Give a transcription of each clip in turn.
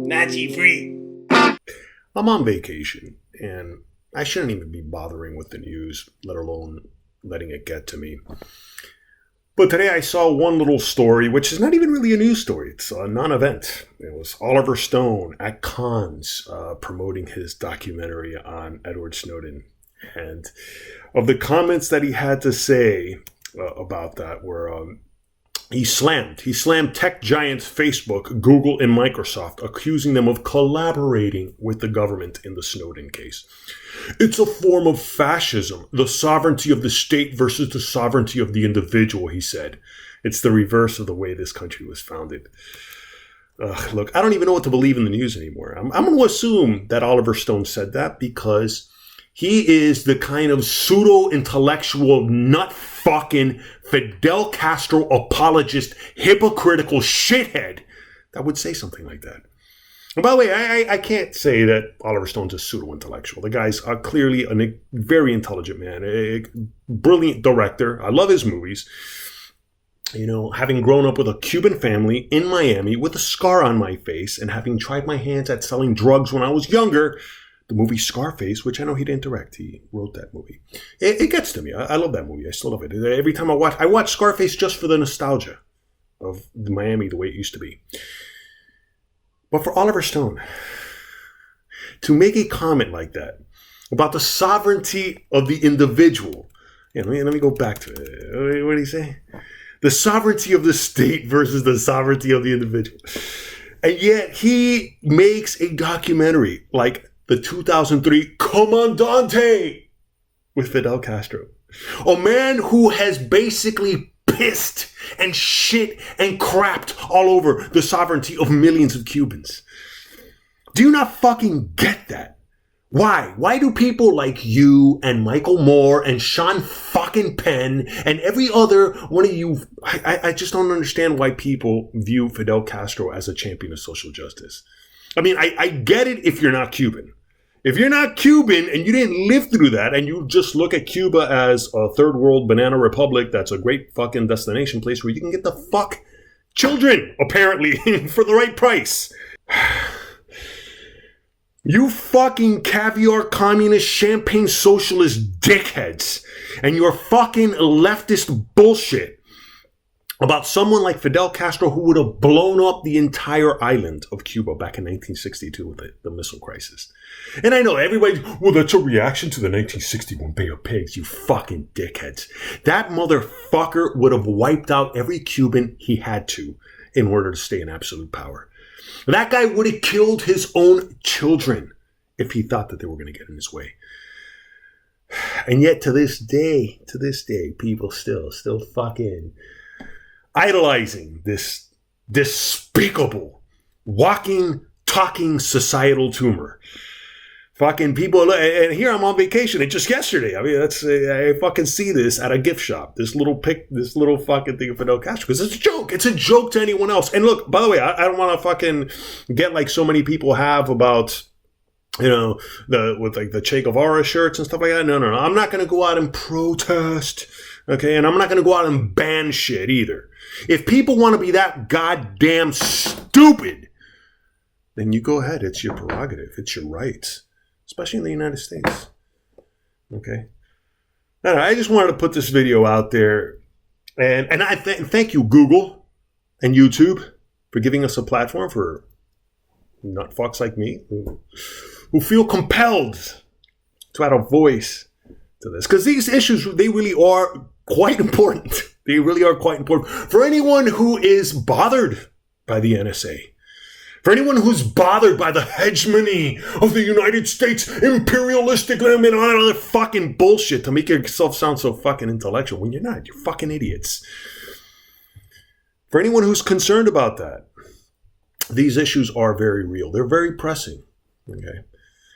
Nachi free. I'm on vacation, and I shouldn't even be bothering with the news, let alone letting it get to me. But today I saw one little story, which is not even really a news story. It's a non-event. It was Oliver Stone at Cannes promoting his documentary on Edward Snowden. And of the comments that he had to say about that were he slammed tech giants Facebook, Google, and Microsoft, accusing them of collaborating with the government in the Snowden case. It's a form of fascism, the sovereignty of the state versus the sovereignty of the individual, he said. It's the reverse of the way this country was founded. Look, I don't even know what to believe in the news anymore. I'm going to assume that Oliver Stone said that because he is the kind of pseudo-intellectual, nut-fucking Fidel Castro apologist, hypocritical shithead that would say something like that. And by the way, I can't say that Oliver Stone's a pseudo-intellectual. The guy's clearly a very intelligent man, a brilliant director. I love his movies. You know, having grown up with a Cuban family in Miami with a scar on my face and having tried my hands at selling drugs when I was younger, the movie Scarface, which I know he didn't direct, he wrote that movie. It gets to me. I love that movie. I still love it. Every time I watch Scarface just for the nostalgia of Miami the way it used to be. But for Oliver Stone to make a comment like that about the sovereignty of the individual, let me go back to it. What did he say? The sovereignty of the state versus the sovereignty of the individual. And yet he makes a documentary like the 2003 Comandante with Fidel Castro. A man who has basically pissed and shit and crapped all over the sovereignty of millions of Cubans. Do you not fucking get that? Why? Why do people like you and Michael Moore and Sean fucking Penn and every other one of you, I just don't understand why people view Fidel Castro as a champion of social justice. I mean, I get it if you're not Cuban. If you're not Cuban and you didn't live through that and you just look at Cuba as a third world banana republic, that's a great fucking destination place where you can get the fuck children, apparently, for the right price. You fucking caviar communist champagne socialist dickheads and your fucking leftist bullshit about someone like Fidel Castro who would have blown up the entire island of Cuba back in 1962 with the missile crisis. And I know everybody, well, that's a reaction to the 1961 Bay of Pigs, you fucking dickheads. That motherfucker would have wiped out every Cuban he had to in order to stay in absolute power. That guy would have killed his own children if he thought that they were going to get in his way. And yet to this day, people still fucking idolizing this despicable, walking, talking societal tumor. Fucking people, and here I'm on vacation, and just yesterday, I mean, I fucking see this at a gift shop, this little fucking thing of Fidel Castro, because it's a joke. It's a joke to anyone else. And look, by the way, I don't want to fucking get like so many people have about, you know, with like the Che Guevara shirts and stuff like that. No. I'm not going to go out and protest, okay? And I'm not going to go out and ban shit either. If people want to be that goddamn stupid, then you go ahead. It's your prerogative. It's your right. Especially in the United States. Okay? I just wanted to put this video out there. And I thank you, Google and YouTube, for giving us a platform for nutfucks like me who feel compelled to add a voice to this. Because these issues, they really are quite important. They really are quite important for anyone who is bothered by the NSA. For anyone who's bothered by the hegemony of the United States, imperialistic, and all that other fucking bullshit to make yourself sound so fucking intellectual when you're not. You're fucking idiots. For anyone who's concerned about that, these issues are very real. They're very pressing. Okay.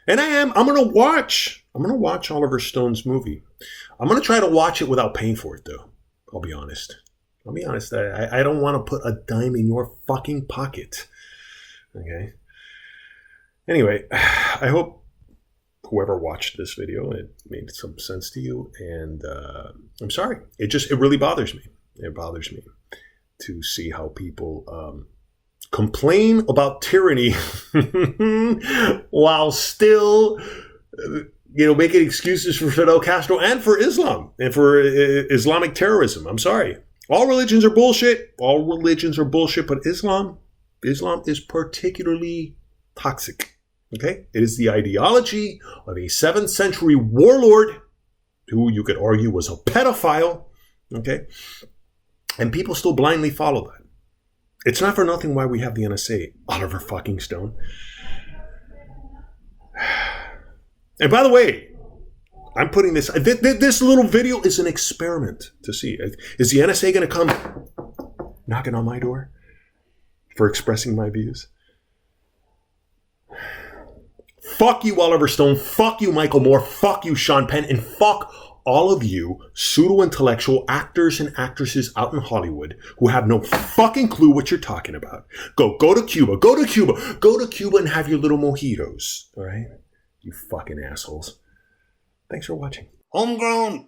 And I'm going to watch Oliver Stone's movie. I'm going to try to watch it without paying for it, though. I'll be honest. I don't want to put a dime in your fucking pocket. Okay. Anyway, I hope whoever watched this video, it made some sense to you. And I'm sorry. It really bothers me. It bothers me to see how people complain about tyranny while still, making excuses for Fidel Castro and for Islam and for Islamic terrorism. I'm sorry. All religions are bullshit. But Islam is particularly toxic. Okay? It is the ideology of a 7th century warlord who you could argue was a pedophile. Okay? And people still blindly follow that. It's not for nothing why we have the NSA, Oliver fucking Stone. And by the way, I'm putting this little video is an experiment to see. Is the NSA going to come knocking on my door for expressing my views? Fuck you, Oliver Stone. Fuck you, Michael Moore. Fuck you, Sean Penn. And fuck all of you pseudo-intellectual actors and actresses out in Hollywood who have no fucking clue what you're talking about. Go to Cuba. Go to Cuba and have your little mojitos. All right? You fucking assholes. Thanks for watching. Homegrown.